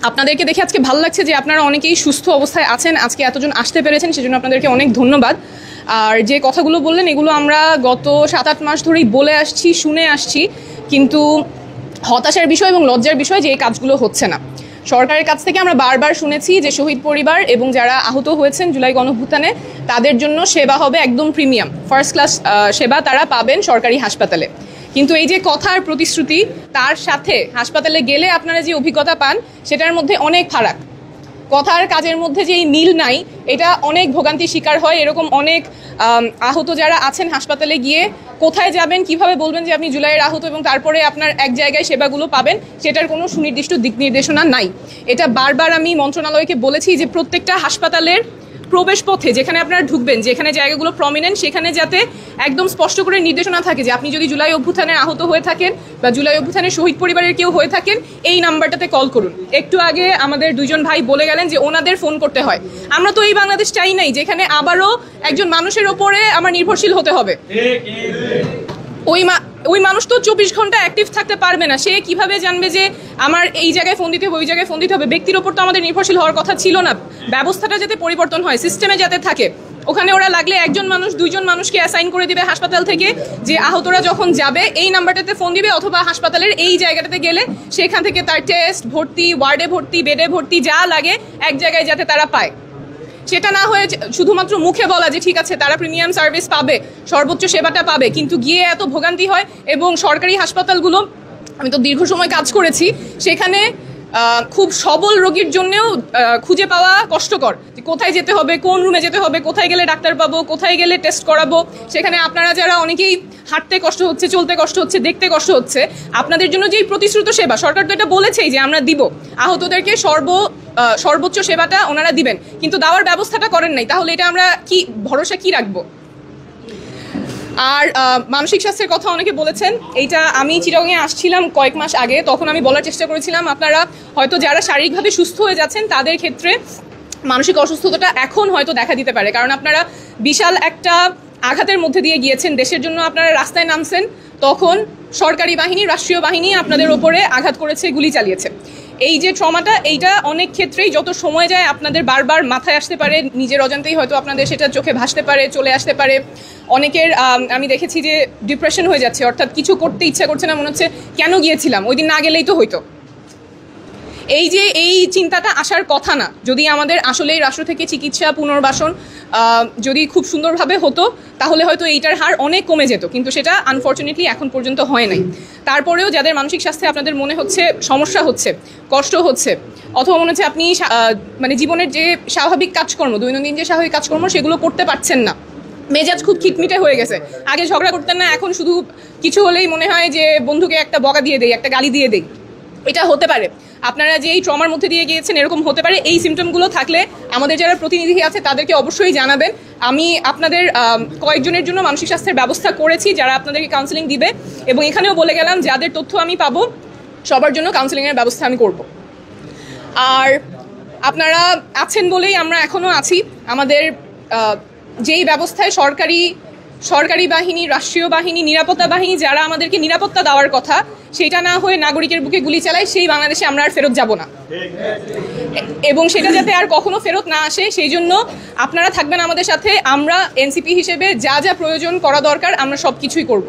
আপনাদেরকে দেখে আজকে ভালো লাগছে যে আপনারা অনেকেই সুস্থ অবস্থায় আছেন, আজকে এতজন আসতে পেরেছেন, সেজন্য আপনাদেরকে অনেক ধন্যবাদ। আর যে কথাগুলো বললেন এগুলো আমরা গত 7-8 মাস ধরেই বলে আসছি, শুনে আসছি, কিন্তু হতাশার বিষয় এবং লজ্জার বিষয় যে এই কাজগুলো হচ্ছে না। সরকারের কাছ থেকে আমরা বারবার শুনেছি যে শহীদ পরিবার এবং যারা আহত হয়েছেন জুলাই গণঅভ্যুত্থানে তাদের জন্য সেবা হবে একদম প্রিমিয়াম, ফার্স্ট ক্লাস সেবা তারা পাবেন সরকারি হাসপাতালে। কিন্তু এই যে কথার প্রতিশ্রুতি, তার সাথে হাসপাতালে গেলে আপনারা যে অভিজ্ঞতা পান সেটার মধ্যে অনেক ফারাক। কথার কাজের মধ্যে যে মিল নাই, এটা অনেক ভোগান্তির শিকার হয়। এরকম অনেক আহত যারা আছেন হাসপাতালে গিয়ে কোথায় যাবেন, কিভাবে বলবেন যে আপনি জুলাইয়ের আহত এবং তারপরে আপনার এক জায়গায় সেবাগুলো পাবেন, সেটার কোনো সুনির্দিষ্ট দিক নির্দেশনা নাই। এটা বারবার আমি মন্ত্রণালয়কে বলেছি যে প্রত্যেকটা হাসপাতালের প্রবেশ পথে যেখানে আপনারা ঢুকবেন, যেখানে জায়গাগুলো প্রমিনেন্ট, সেখানে যাতে একদম স্পষ্ট করে নির্দেশনা থাকে যে আপনি যদি জুলাই অভ্যুত্থানে আহত হয়ে থাকেন বা জুলাই অভ্যুত্থানের শহীদ পরিবারের কেউ হয়ে থাকেন, এই নাম্বারটাতে কল করুন। একটু আগে আমাদের দুইজন ভাই বলে গেলেন যে ওনাদের ফোন করতে হয়। আমরা তো এই বাংলাদেশ চাই নাই যেখানে আবারও একজন মানুষের ওপরে আমার নির্ভরশীল হতে হবে। ওই মানুষ তো 24 ঘন্টা অ্যাক্টিভ থাকতে পারবে না। সে কিভাবে জানবে যে আমার এই জায়গায় ফোন দিতে হবে, ওই জায়গায় ফোন দিতে হবে? ব্যক্তির ওপর তো আমাদের নির্ভরশীল হওয়ার কথা ছিল না। ব্যবস্থাটা যাতে পরিবর্তন হয়, সিস্টেমে যাতে থাকে। ওখানে ওরা লাগলে একজন মানুষ 2জন মানুষকে অ্যাসাইন করে দিবে হাসপাতাল থেকে, যে আহতরা যখন যাবে এই নাম্বারটাতে ফোন দিবে, অথবা হাসপাতালের এই জায়গাটাতে গেলে সেখান থেকে তার টেস্ট, ভর্তি, ওয়ার্ডে ভর্তি, বেডে ভর্তি যা লাগে এক জায়গায় যাতে তারা পায়। সেটা না হয়ে শুধুমাত্র মুখে বলা যে ঠিক আছে তারা প্রিমিয়াম সার্ভিস পাবে, সর্বোচ্চ সেবাটা পাবে, কিন্তু গিয়ে এত ভোগান্তি হয়। এবং সরকারি হাসপাতালগুলো, আমি তো দীর্ঘ সময় কাজ করেছি, সেখানে খুব সবল রোগীর জন্যেও খুঁজে পাওয়া কষ্টকর। কোথায় যেতে হবে, কোন রুমে যেতে হবে, কোথায় গেলে ডাক্তার পাবো, কোথায় গেলে টেস্ট করাবো। সেখানে আপনারা যারা অনেকেই হাঁটতে কষ্ট হচ্ছে, চলতে কষ্ট হচ্ছে, দেখতে কষ্ট হচ্ছে, আপনাদের জন্য যেই প্রতিশ্রুত সেবা, সরকার তো এটা বলেছেই যে আমরা দিব, আহতদেরকে সর্বোচ্চ সেবাটা ওনারা দিবেন, কিন্তু দেওয়ার ব্যবস্থাটা করেন নাই। তাহলে এটা আমরা কি ভরসা কি রাখবো? আর মানসিক স্বাস্থ্যের কথা অনেকে বলেছেন। এইটা আমি চিটাগংয়ে আসছিলাম কয়েক মাস আগে, তখন আমি বলার চেষ্টা করেছিলাম আপনারা হয়তো যারা শারীরিকভাবে সুস্থ হয়ে যাচ্ছেন তাদের ক্ষেত্রে মানসিক অসুস্থতাটা এখন হয়তো দেখা দিতে পারে, কারণ আপনারা বিশাল একটা আঘাতের মধ্যে দিয়ে গিয়েছেন। দেশের জন্য আপনারা রাস্তায় নামছেন, তখন সরকারি বাহিনী, রাষ্ট্রীয় বাহিনী আপনাদের ওপরে আঘাত করেছে, গুলি চালিয়েছে। এই যে ট্রমাটা, এইটা অনেক ক্ষেত্রেই যত সময় যায় আপনাদের বারবার মাথায় আসতে পারে, নিজের অজান্তেই হয়তো আপনাদের সেটা চোখে ভাসতে পারে, চলে আসতে পারে। অনেকের আমি দেখেছি যে ডিপ্রেশন হয়ে যাচ্ছে, অর্থাৎ কিছু করতে ইচ্ছা করছে না, মনে হচ্ছে কেন গিয়েছিলাম, ওই দিন না গেলেই তো হইতো। এই যে এই চিন্তাটা আসার কথা না, যদি আমাদের আসলেই রাষ্ট্র থেকে চিকিৎসা, পুনর্বাসন যদি খুব সুন্দরভাবে হতো তাহলে হয়তো এইটার হার অনেক কমে যেত, কিন্তু সেটা আনফর্চুনেটলি এখন পর্যন্ত হয় নাই। তারপরেও যাদের মানসিক স্বাস্থ্যে আপনাদের মনে হচ্ছে সমস্যা হচ্ছে, কষ্ট হচ্ছে, অথবা মনে হচ্ছে আপনি মানে জীবনের যে স্বাভাবিক কাজকর্ম, দৈনন্দিন যে স্বাভাবিক কাজকর্ম সেগুলো করতে পারছেন না, মেজাজ খুব খিটমিটে হয়ে গেছে, আগে ঝগড়া করতেন না, এখন শুধু কিছু হলেই মনে হয় যে বন্ধুকে একটা বকা দিয়ে দেই, একটা গালি দিয়ে দেই, এটা হতে পারে। আপনারা যে এই ট্রমার মধ্যে দিয়ে গিয়েছেন এরকম হতে পারে। এই সিমটমগুলো থাকলে আমাদের যারা প্রতিনিধি আছে তাদেরকে অবশ্যই জানাবেন। আমি আপনাদের কয়েকজনের জন্য মানসিক স্বাস্থ্যের ব্যবস্থা করেছি যারা আপনাদেরকে কাউন্সেলিং দিবে, এবং এখানেও বলে গেলাম যাদের তথ্য আমি পাবো সবার জন্য কাউন্সেলিংয়ের ব্যবস্থা আমি করব। আর আপনারা আছেন বলেই আমরা এখনও আছি। আমাদের যেই ব্যবস্থায় সরকারি বাহিনী, রাষ্ট্রীয় বাহিনী, নিরাপত্তা বাহিনী যারা আমাদেরকে নিরাপত্তা দেওয়ার কথা, সেটা না হয়ে নাগরিকের বুকে গুলি চালায়, সেই বাংলাদেশে আমরা আর ফেরত যাব না। এবং সেটা যাতে আর কখনো ফেরত না আসে সেই জন্য আপনারা থাকবেন আমাদের সাথে। আমরা এনসিপি হিসেবে যা যা প্রয়োজন করা দরকার আমরা সব কিছুই করব।